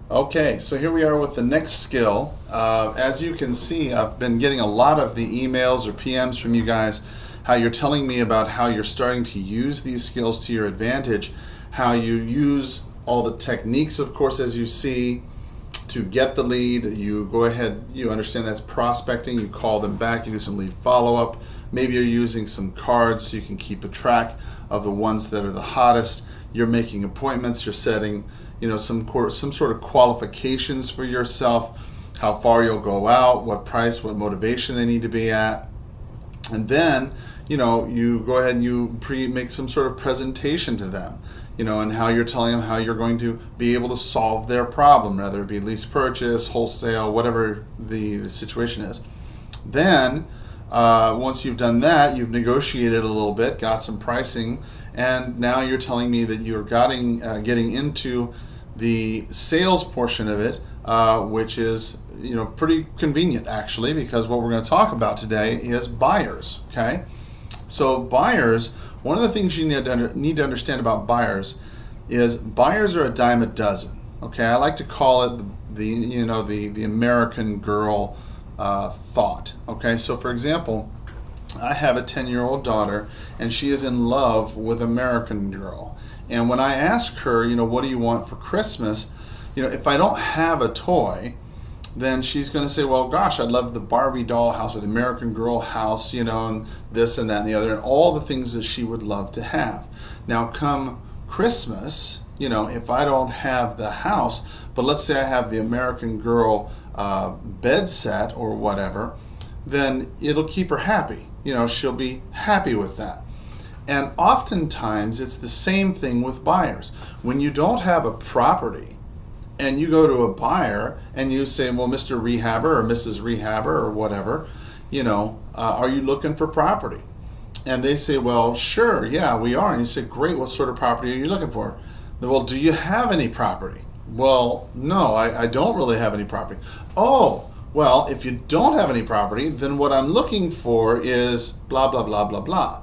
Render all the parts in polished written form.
Okay, so here we are with the next skill. As you can see, I've been getting a lot of the emails or PMs from you guys, how you're telling me about how you're starting to use these skills to your advantage, how you use all the techniques, of course, as you see, to get the lead. You go ahead, you understand that's prospecting, you call them back, you do some lead follow-up. Maybe you're using some cards so you can keep a track of the ones that are the hottest. You're making appointments, you're setting some sort of qualifications for yourself, how far you'll go out, what price, what motivation they need to be at. And then you go ahead and you make some sort of presentation to them, and how you're telling them how you're going to be able to solve their problem, whether it be lease purchase, wholesale, whatever the situation is. Then once you've done that, you've negotiated a little bit, got some pricing, and now you're telling me that you're getting into the sales portion of it, which is pretty convenient actually, because what we're going to talk about today is buyers. Okay, so buyers. One of the things you need to understand about buyers is buyers are a dime a dozen. Okay, I like to call it the American Girl thought. Okay, so for example, I have a 10-year-old daughter, and she is in love with American Girl. And when I ask her, what do you want for Christmas? If I don't have a toy, then she's going to say, well, gosh, I'd love the Barbie doll house or the American Girl house, and this and that and the other, and all the things that she would love to have. Now, come Christmas, if I don't have the house, but let's say I have the American Girl bed set or whatever, then it'll keep her happy. She'll be happy with that. And oftentimes it's the same thing with buyers. When you don't have a property and you go to a buyer and you say, well, Mr. Rehabber or Mrs. Rehabber or whatever, are you looking for property? And they say, well, sure, yeah, we are. And you say, great, what sort of property are you looking for? Well, do you have any property? Well, no, I don't really have any property. Oh, well, if you don't have any property, then what I'm looking for is blah, blah, blah, blah, blah.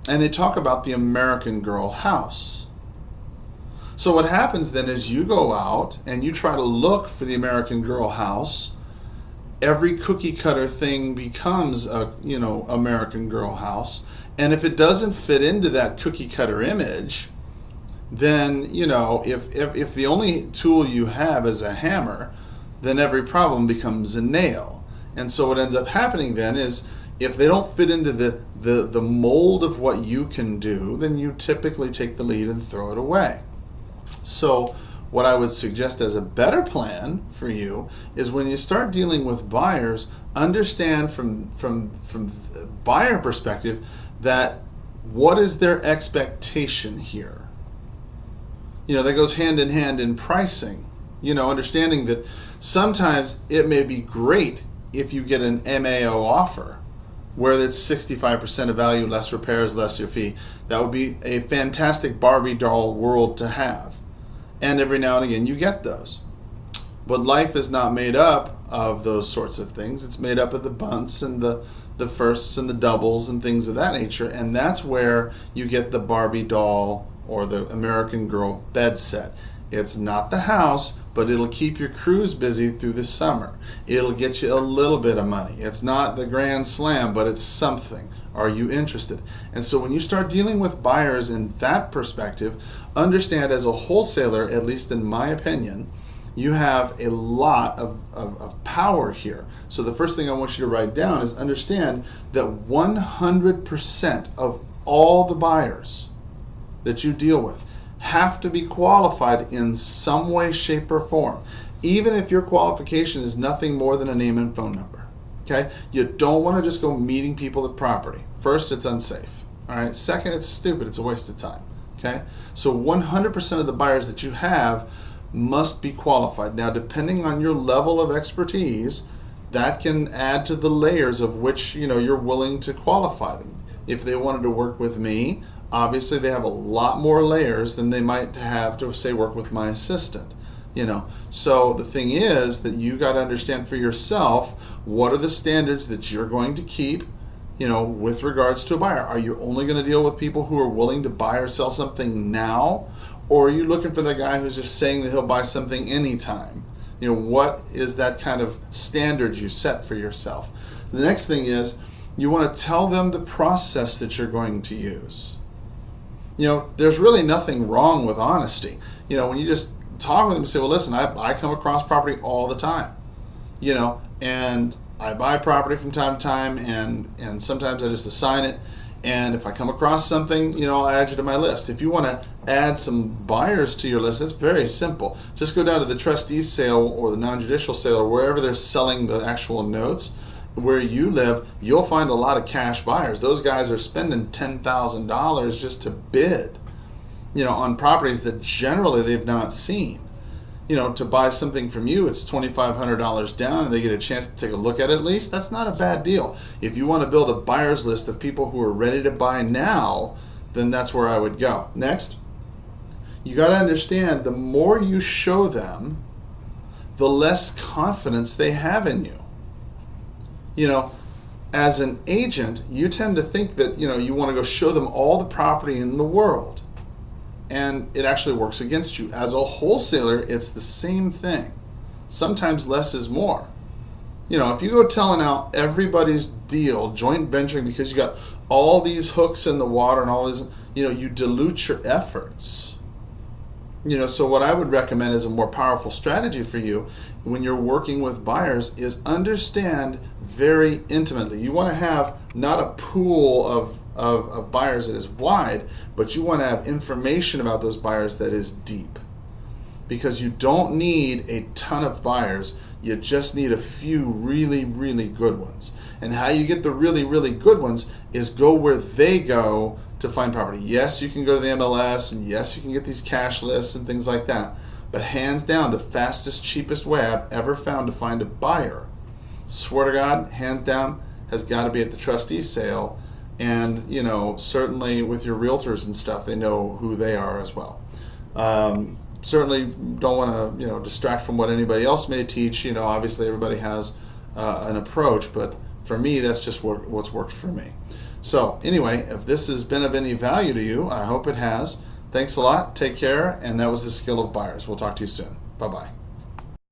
And they talk about the American Girl house. So what happens then is you go out and you try to look for the American Girl house. Every cookie cutter thing becomes a, American Girl house. And if it doesn't fit into that cookie cutter image, then, if the only tool you have is a hammer, then every problem becomes a nail. And so what ends up happening then is, if they don't fit into the mold of what you can do, then you typically take the lead and throw it away. So what I would suggest as a better plan for you is, when you start dealing with buyers, understand from buyer perspective that what is their expectation here. That goes hand in hand in pricing. Understanding that sometimes it may be great if you get an MAO offer where it's 65% of value, less repairs, less your fee. That would be a fantastic Barbie doll world to have. And every now and again you get those. But life is not made up of those sorts of things. It's made up of the bunts and the firsts and the doubles and things of that nature. And that's where you get the Barbie doll or the American Girl bed set. It's not the house, but it'll keep your crews busy through the summer. It'll get you a little bit of money. It's not the grand slam, but it's something. Are you interested? And so when you start dealing with buyers in that perspective, understand, as a wholesaler, at least in my opinion, you have a lot of power here. So the first thing I want you to write down is, understand that 100% of all the buyers that you deal with have to be qualified in some way, shape, or form, even if your qualification is nothing more than a name and phone number. Okay? You don't want to just go meeting people at property. First, it's unsafe. All right? Second, it's stupid. It's a waste of time. Okay? So 100% of the buyers that you have must be qualified. Now, depending on your level of expertise, that can add to the layers of which you're willing to qualify them. If they wanted to work with me, obviously they have a lot more layers than they might have to, say, work with my assistant. So the thing is that you got to understand for yourself, what are the standards that you're going to keep, with regards to a buyer. Are you only going to deal with people who are willing to buy or sell something now? Or are you looking for the guy who's just saying that he'll buy something anytime? What is that kind of standard you set for yourself? The next thing is you want to tell them the process that you're going to use. There's really nothing wrong with honesty. When you just talk with them and say, well, listen, I come across property all the time, and I buy property from time to time, and sometimes I just assign it. And if I come across something, I'll add you to my list. If you want to add some buyers to your list, it's very simple. Just go down to the trustee sale or the non-judicial sale or wherever they're selling the actual notes. Where you live, you'll find a lot of cash buyers. Those guys are spending $10,000 just to bid, on properties that generally they've not seen. To buy something from you, it's $2,500 down and they get a chance to take a look at it at least. That's not a bad deal. If you want to build a buyer's list of people who are ready to buy now, then that's where I would go. Next, you got to understand, the more you show them, the less confidence they have in you. As an agent, you tend to think that, you want to go show them all the property in the world. And it actually works against you. As a wholesaler, it's the same thing. Sometimes less is more. If you go telling out everybody's deal, joint venturing, because you got all these hooks in the water and all these, you dilute your efforts. So what I would recommend as a more powerful strategy for you when you're working with buyers is understand very intimately. You want to have not a pool of buyers that is wide, but you want to have information about those buyers that is deep. Because you don't need a ton of buyers, you just need a few really, really good ones. And how you get the really, really good ones is go where they go to find property. Yes, you can go to the MLS, and yes, you can get these cash lists and things like that. But hands down, the fastest, cheapest way I've ever found to find a buyer, swear to God, hands down, has got to be at the trustee sale. And certainly with your realtors and stuff, they know who they are as well. Certainly don't want to distract from what anybody else may teach. Obviously everybody has an approach, but for me, that's just what's worked for me. So anyway, if this has been of any value to you, I hope it has. Thanks a lot. Take care. And that was the skill of buyers. We'll talk to you soon. Bye-bye.